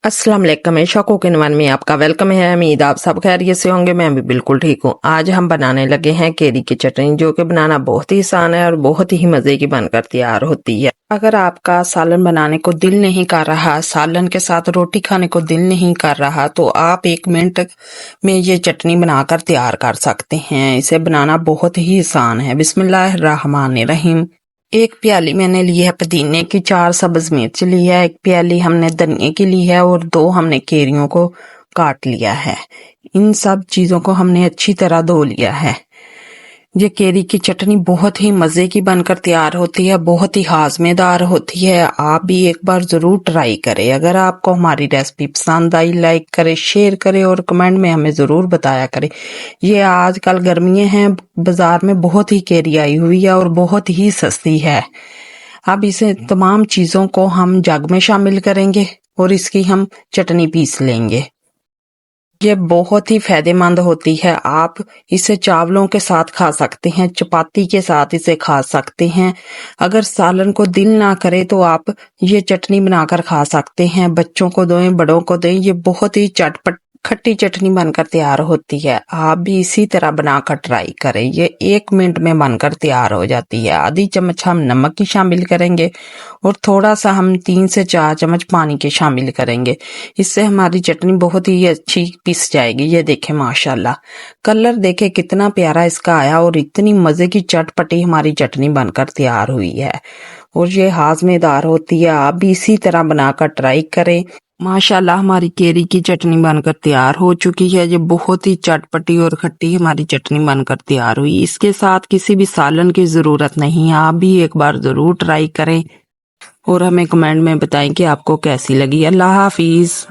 अस्सलाम वालेकुम, Isha cooking one में आपका वेलकम है। उम्मीद आप सब खैरियत से होंगे। मैं भी बिल्कुल ठीक हूँ। आज हम बनाने लगे हैं केरी की चटनी, जो कि बनाना बहुत ही आसान है और बहुत ही मजे की बनकर तैयार होती है। अगर आपका सालन बनाने को दिल नहीं कर रहा, सालन के साथ रोटी खाने को दिल नहीं कर रहा, तो आप 1 मिनट में ये चटनी बनाकर तैयार कर सकते हैं। इसे बनाना बहुत ही आसान है। बिस्मिल्लाहिर्रहमानिर्रहीम। 1 प्याली मैंने ली है पुदीने की, 4 सब्ज मिर्च ली है, 1 प्याली हमने धनिया की ली है और 2 हमने केरियों को काट लिया है। इन सब चीजों को हमने अच्छी तरह धो लिया है। ये केरी की चटनी बहुत ही मजे की बनकर तैयार होती है, बहुत ही हाजमेदार होती है। आप भी एक बार जरूर ट्राई करें। अगर आपको हमारी रेसिपी पसंद आई, लाइक करें, शेयर करें और कमेंट में हमें जरूर बताया करें। ये आजकल गर्मियां हैं, बाजार में बहुत ही केरी आई हुई है और बहुत ही सस्ती है। अब इसे तमाम चीजों को हम जग में शामिल करेंगे और इसकी हम चटनी पीस लेंगे। ये बहुत ही फायदेमंद होती है। आप इसे चावलों के साथ खा सकते हैं, चपाती के साथ इसे खा सकते हैं। अगर सालन को दिल ना करे तो आप ये चटनी बनाकर खा सकते हैं। बच्चों को दें, बड़ों को दें। ये बहुत ही चटपट खट्टी चटनी बनकर तैयार होती है। आप भी इसी तरह बनाकर ट्राई करें। ये 1 मिनट में बनकर तैयार हो जाती है। आधी चम्मच हम नमक की शामिल करेंगे और थोड़ा सा हम 3 से 4 चम्मच पानी के शामिल करेंगे। इससे हमारी चटनी बहुत ही अच्छी पिस जाएगी। ये देखें माशाल्लाह, कलर देखें कितना प्यारा इसका आया और इतनी मजे की चटपटी हमारी चटनी बनकर तैयार हुई है और ये हाजमेदार होती है। आप भी इसी तरह बनाकर ट्राई करें। माशाल्लाह हमारी केरी की चटनी बनकर तैयार हो चुकी है। ये बहुत ही चटपटी और खट्टी हमारी चटनी बनकर तैयार हुई। इसके साथ किसी भी सालन की जरूरत नहीं है। आप भी एक बार जरूर ट्राई करें और हमें कमेंट में बताएं कि आपको कैसी लगी। अल्लाह हाफिज।